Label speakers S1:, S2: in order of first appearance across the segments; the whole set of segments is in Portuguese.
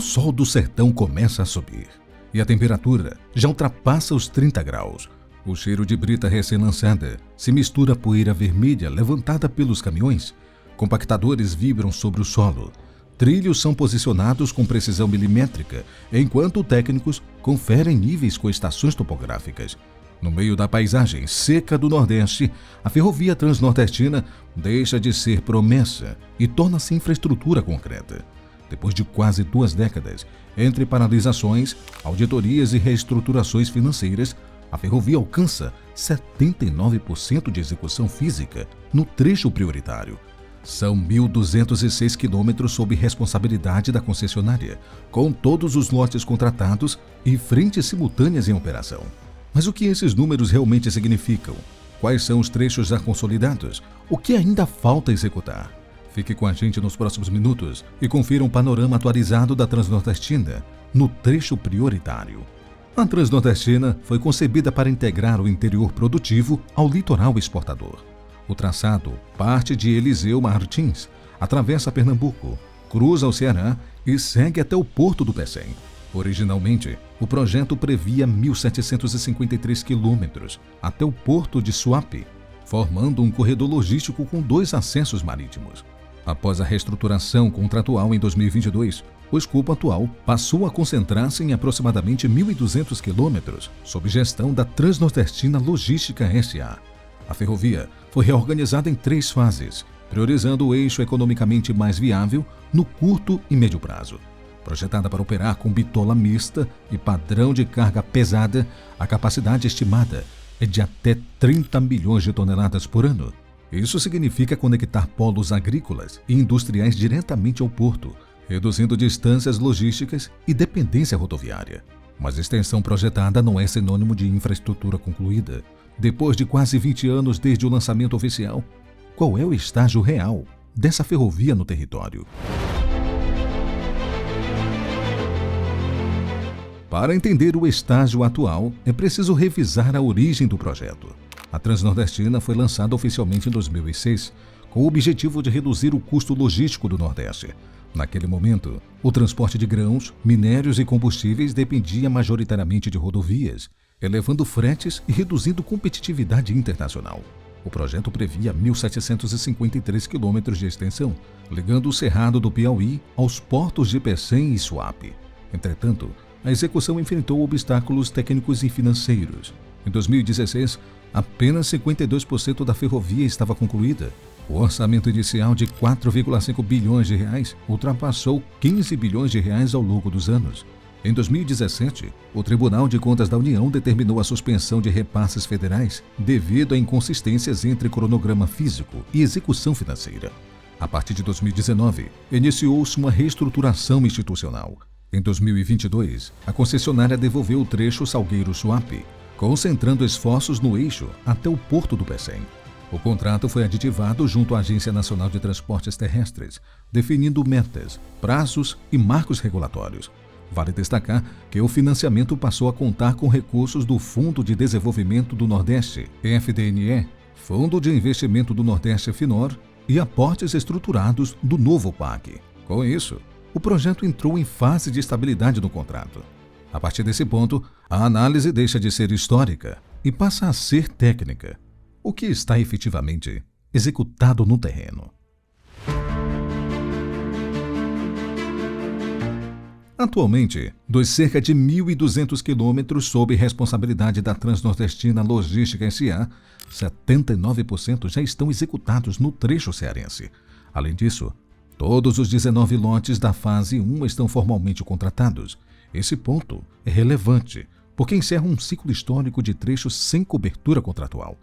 S1: O sol do sertão começa a subir e a temperatura já ultrapassa os 30 graus. O cheiro de brita recém-lançada se mistura à poeira vermelha levantada pelos caminhões. Compactadores vibram sobre o solo. Trilhos são posicionados com precisão milimétrica, enquanto técnicos conferem níveis com estações topográficas. No meio da paisagem seca do Nordeste, a ferrovia transnordestina deixa de ser promessa e torna-se infraestrutura concreta. Depois de quase 2 décadas, entre paralisações, auditorias e reestruturações financeiras, a ferrovia alcança 79% de execução física no trecho prioritário. São 1.206 quilômetros sob responsabilidade da concessionária, com todos os lotes contratados e frentes simultâneas em operação. Mas o que esses números realmente significam? Quais são os trechos já consolidados? O que ainda falta executar? Fique com a gente nos próximos minutos e confira um panorama atualizado da Transnordestina no trecho prioritário. A Transnordestina foi concebida para integrar o interior produtivo ao litoral exportador. O traçado parte de Eliseu Martins, atravessa Pernambuco, cruza o Ceará e segue até o Porto do Pecém. Originalmente, o projeto previa 1.753 quilômetros até o Porto de Suape, formando um corredor logístico com 2 acessos marítimos. Após a reestruturação contratual em 2022, o escopo atual passou a concentrar-se em aproximadamente 1.200 quilômetros, sob gestão da Transnordestina Logística S.A. A ferrovia foi reorganizada em 3 fases, priorizando o eixo economicamente mais viável no curto e médio prazo. Projetada para operar com bitola mista e padrão de carga pesada, a capacidade estimada é de até 30 milhões de toneladas por ano. Isso significa conectar polos agrícolas e industriais diretamente ao porto, reduzindo distâncias logísticas e dependência rodoviária. Mas extensão projetada não é sinônimo de infraestrutura concluída. Depois de quase 20 anos desde o lançamento oficial, qual é o estágio real dessa ferrovia no território? Para entender o estágio atual, é preciso revisar a origem do projeto. A Transnordestina foi lançada oficialmente em 2006, com o objetivo de reduzir o custo logístico do Nordeste. Naquele momento, o transporte de grãos, minérios e combustíveis dependia majoritariamente de rodovias, elevando fretes e reduzindo competitividade internacional. O projeto previa 1.753 quilômetros de extensão, ligando o Cerrado do Piauí aos portos de Pecém e Suape. Entretanto, a execução enfrentou obstáculos técnicos e financeiros. Em 2016, apenas 52% da ferrovia estava concluída. O orçamento inicial de 4,5 bilhões de reais ultrapassou 15 bilhões de reais ao longo dos anos. Em 2017, o Tribunal de Contas da União determinou a suspensão de repasses federais devido a inconsistências entre cronograma físico e execução financeira. A partir de 2019, iniciou-se uma reestruturação institucional. Em 2022, a concessionária devolveu o trecho Salgueiro-Suape, concentrando esforços no eixo até o Porto do Pecém. O contrato foi aditivado junto à Agência Nacional de Transportes Terrestres, definindo metas, prazos e marcos regulatórios. Vale destacar que o financiamento passou a contar com recursos do Fundo de Desenvolvimento do Nordeste, FDNE, Fundo de Investimento do Nordeste FINOR e aportes estruturados do novo PAC. Com isso, o projeto entrou em fase de estabilidade no contrato. A partir desse ponto, a análise deixa de ser histórica e passa a ser técnica. O que está efetivamente executado no terreno? Atualmente, dos cerca de 1.200 quilômetros sob responsabilidade da Transnordestina Logística S.A., 79% já estão executados no trecho cearense. Além disso, todos os 19 lotes da fase 1 estão formalmente contratados. Esse ponto é relevante, porque encerra um ciclo histórico de trechos sem cobertura contratual.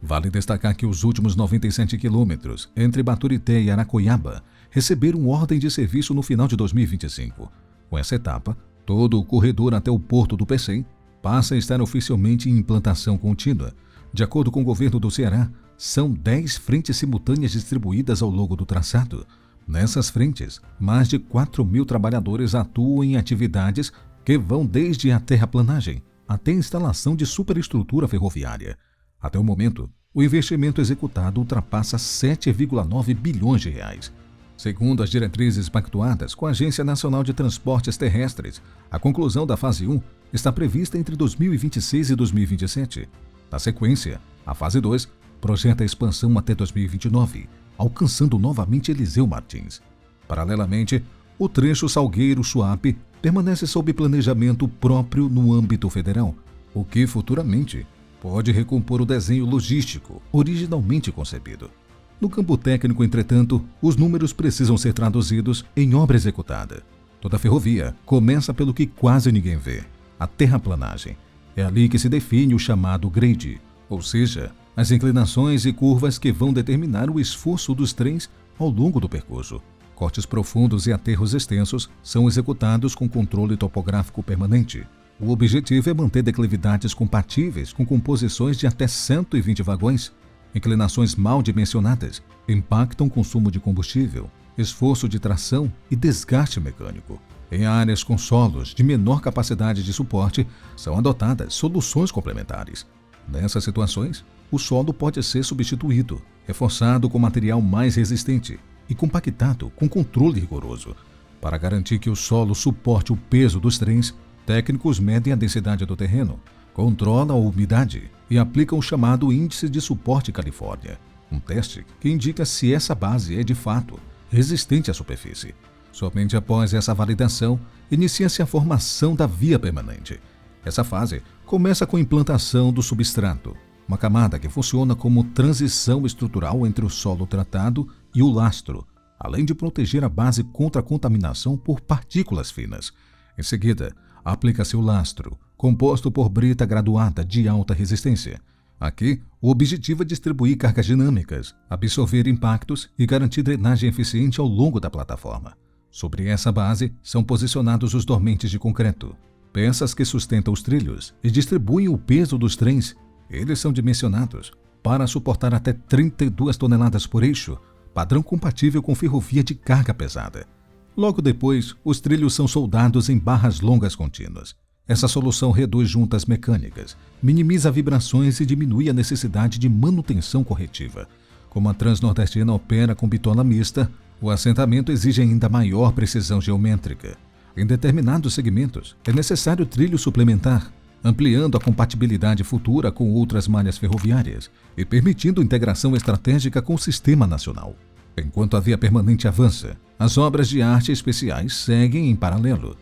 S1: Vale destacar que os últimos 97 quilômetros entre Baturité e Aracoiaba receberam ordem de serviço no final de 2025. Com essa etapa, todo o corredor até o Porto do Pecém passa a estar oficialmente em implantação contínua. De acordo com o governo do Ceará, são 10 frentes simultâneas distribuídas ao longo do traçado. Nessas frentes, mais de 4.000 trabalhadores atuam em atividades que vão desde a terraplanagem até a instalação de superestrutura ferroviária. Até o momento, o investimento executado ultrapassa 7,9 bilhões de reais. Segundo as diretrizes pactuadas com a Agência Nacional de Transportes Terrestres, a conclusão da fase 1 está prevista entre 2026 e 2027. Na sequência, a fase 2 projeta a expansão até 2029, alcançando novamente Eliseu Martins. Paralelamente, o trecho Salgueiro-Suape permanece sob planejamento próprio no âmbito federal, o que futuramente pode recompor o desenho logístico originalmente concebido. No campo técnico, entretanto, os números precisam ser traduzidos em obra executada. Toda ferrovia começa pelo que quase ninguém vê, a terraplanagem. É ali que se define o chamado grade, ou seja, as inclinações e curvas que vão determinar o esforço dos trens ao longo do percurso. Cortes profundos e aterros extensos são executados com controle topográfico permanente. O objetivo é manter declividades compatíveis com composições de até 120 vagões. Inclinações mal dimensionadas impactam o consumo de combustível, esforço de tração e desgaste mecânico. Em áreas com solos de menor capacidade de suporte, são adotadas soluções complementares. Nessas situações, o solo pode ser substituído, reforçado com material mais resistente e compactado com controle rigoroso. Para garantir que o solo suporte o peso dos trens, técnicos medem a densidade do terreno, controlam a umidade e aplicam o chamado Índice de Suporte Califórnia, um teste que indica se essa base é de fato resistente à superfície. Somente após essa validação, inicia-se a formação da via permanente. Essa fase começa com a implantação do substrato, uma camada que funciona como transição estrutural entre o solo tratado e o lastro, além de proteger a base contra a contaminação por partículas finas. Em seguida, aplica-se o lastro, composto por brita graduada de alta resistência. Aqui, o objetivo é distribuir cargas dinâmicas, absorver impactos e garantir drenagem eficiente ao longo da plataforma. Sobre essa base, são posicionados os dormentes de concreto, peças que sustentam os trilhos e distribuem o peso dos trens. Eles são dimensionados para suportar até 32 toneladas por eixo, padrão compatível com ferrovia de carga pesada. Logo depois, os trilhos são soldados em barras longas contínuas. Essa solução reduz juntas mecânicas, minimiza vibrações e diminui a necessidade de manutenção corretiva. Como a Transnordestina opera com bitola mista, o assentamento exige ainda maior precisão geométrica. Em determinados segmentos, é necessário trilho suplementar, ampliando a compatibilidade futura com outras malhas ferroviárias e permitindo integração estratégica com o sistema nacional. Enquanto a via permanente avança, as obras de arte especiais seguem em paralelo.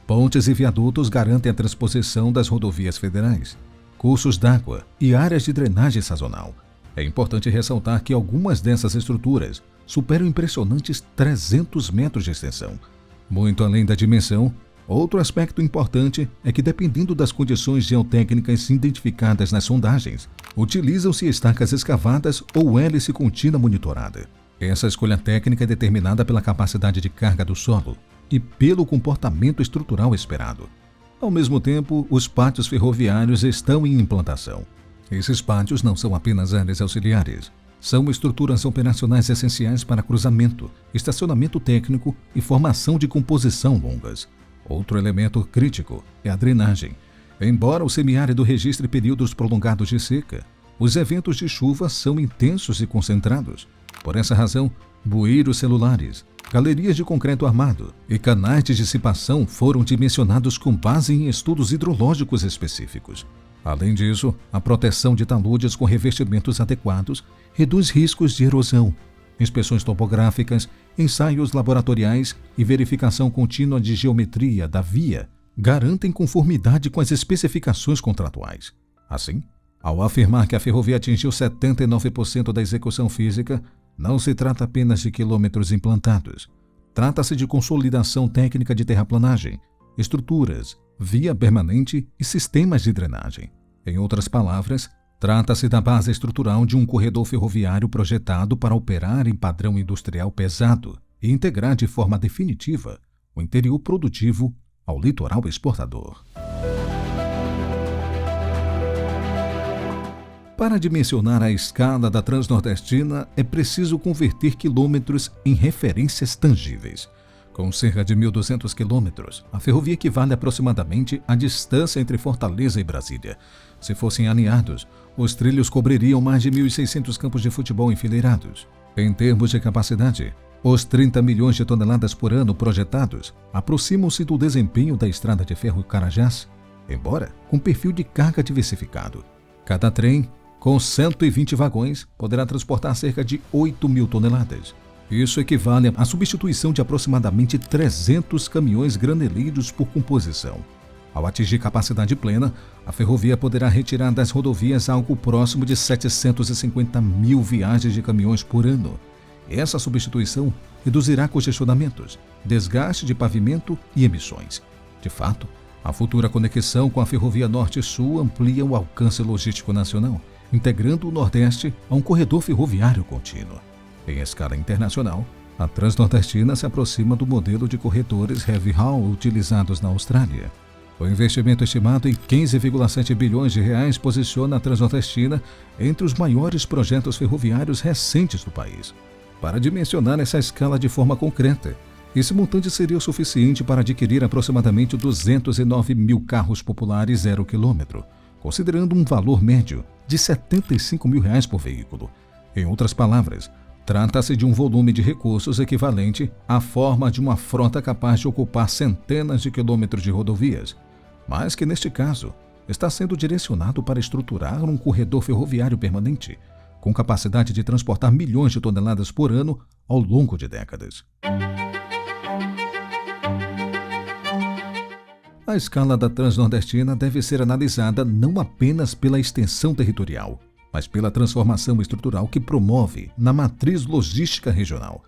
S1: Pontes e viadutos garantem a transposição das rodovias federais, cursos d'água e áreas de drenagem sazonal. É importante ressaltar que algumas dessas estruturas superam impressionantes 300 metros de extensão. Muito além da dimensão, outro aspecto importante é que, dependendo das condições geotécnicas identificadas nas sondagens, utilizam-se estacas escavadas ou hélice contínua monitorada. Essa escolha técnica é determinada pela capacidade de carga do solo e pelo comportamento estrutural esperado. Ao mesmo tempo, os pátios ferroviários estão em implantação. Esses pátios não são apenas áreas auxiliares, são estruturas operacionais essenciais para cruzamento, estacionamento técnico e formação de composição longas. Outro elemento crítico é a drenagem. Embora o semiárido registre períodos prolongados de seca, os eventos de chuva são intensos e concentrados. Por essa razão, bueiros celulares, galerias de concreto armado e canais de dissipação foram dimensionados com base em estudos hidrológicos específicos. Além disso, a proteção de taludes com revestimentos adequados reduz riscos de erosão. Inspeções topográficas, ensaios laboratoriais e verificação contínua de geometria da via garantem conformidade com as especificações contratuais. Assim, ao afirmar que a ferrovia atingiu 79% da execução física, não se trata apenas de quilômetros implantados. Trata-se de consolidação técnica de terraplanagem, estruturas, via permanente e sistemas de drenagem. Em outras palavras, trata-se da base estrutural de um corredor ferroviário projetado para operar em padrão industrial pesado e integrar de forma definitiva o interior produtivo ao litoral exportador. Para dimensionar a escala da Transnordestina, é preciso converter quilômetros em referências tangíveis. Com cerca de 1.200 quilômetros, a ferrovia equivale aproximadamente à distância entre Fortaleza e Brasília. Se fossem alinhados, os trilhos cobririam mais de 1.600 campos de futebol enfileirados. Em termos de capacidade, Os 30 milhões de toneladas por ano projetados aproximam-se do desempenho da estrada de ferro Carajás, embora com perfil de carga diversificado. Cada trem, com 120 vagões, poderá transportar cerca de 8 mil toneladas. Isso equivale à substituição de aproximadamente 300 caminhões graneleiros por composição. Ao atingir capacidade plena, a ferrovia poderá retirar das rodovias algo próximo de 750 mil viagens de caminhões por ano. Essa substituição reduzirá congestionamentos, desgaste de pavimento e emissões. De fato, a futura conexão com a Ferrovia Norte-Sul amplia o alcance logístico nacional, integrando o Nordeste a um corredor ferroviário contínuo. Em escala internacional, a Transnordestina se aproxima do modelo de corredores heavy haul utilizados na Austrália. O investimento estimado em 15,7 bilhões de reais posiciona a Transnordestina entre os maiores projetos ferroviários recentes do país. Para dimensionar essa escala de forma concreta, esse montante seria o suficiente para adquirir aproximadamente 209 mil carros populares 0 km, considerando um valor médio de R$ 75 mil por veículo. Em outras palavras, trata-se de um volume de recursos equivalente à forma de uma frota capaz de ocupar centenas de quilômetros de rodovias, mas que, neste caso, está sendo direcionado para estruturar um corredor ferroviário permanente, com capacidade de transportar milhões de toneladas por ano ao longo de décadas. A escala da Transnordestina deve ser analisada não apenas pela extensão territorial, mas pela transformação estrutural que promove na matriz logística regional.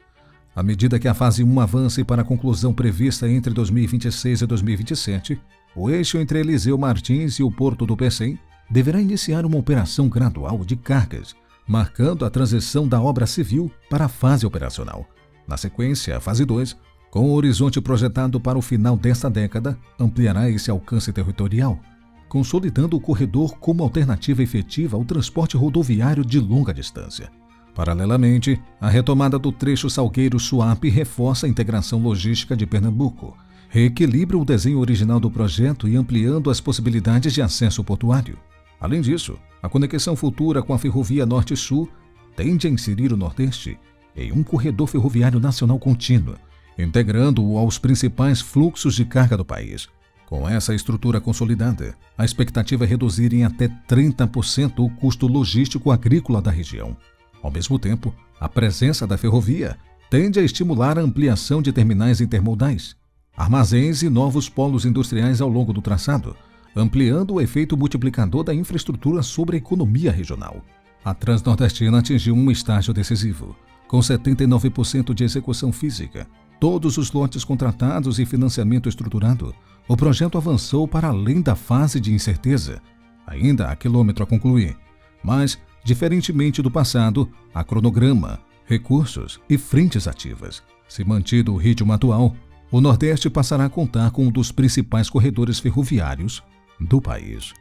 S1: À medida que a fase 1 avance para a conclusão prevista entre 2026 e 2027, o eixo entre Eliseu Martins e o Porto do Pecém deverá iniciar uma operação gradual de cargas, marcando a transição da obra civil para a fase operacional. Na sequência, a fase 2, com o horizonte projetado para o final desta década, ampliará esse alcance territorial, consolidando o corredor como alternativa efetiva ao transporte rodoviário de longa distância. Paralelamente, a retomada do trecho Salgueiro-Suape reforça a integração logística de Pernambuco, reequilibra o desenho original do projeto e ampliando as possibilidades de acesso portuário. Além disso, a conexão futura com a Ferrovia Norte-Sul tende a inserir o Nordeste em um corredor ferroviário nacional contínuo, integrando-o aos principais fluxos de carga do país. Com essa estrutura consolidada, a expectativa é reduzir em até 30% o custo logístico agrícola da região. Ao mesmo tempo, a presença da ferrovia tende a estimular a ampliação de terminais intermodais, armazéns e novos polos industriais ao longo do traçado, ampliando o efeito multiplicador da infraestrutura sobre a economia regional. A Transnordestina atingiu um estágio decisivo, com 79% de execução física, todos os lotes contratados e financiamento estruturado. O projeto avançou para além da fase de incerteza. Ainda há quilômetro a concluir, mas, diferentemente do passado, há cronograma, recursos e frentes ativas. Se mantido o ritmo atual, o Nordeste passará a contar com um dos principais corredores ferroviários do país.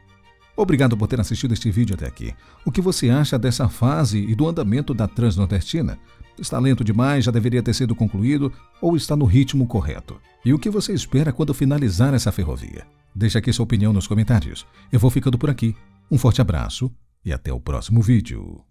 S1: Obrigado por ter assistido este vídeo até aqui. O que você acha dessa fase e do andamento da Transnordestina? Está lento demais, já deveria ter sido concluído ou está no ritmo correto? E o que você espera quando finalizar essa ferrovia? Deixe aqui sua opinião nos comentários. Eu vou ficando por aqui. Um forte abraço e até o próximo vídeo.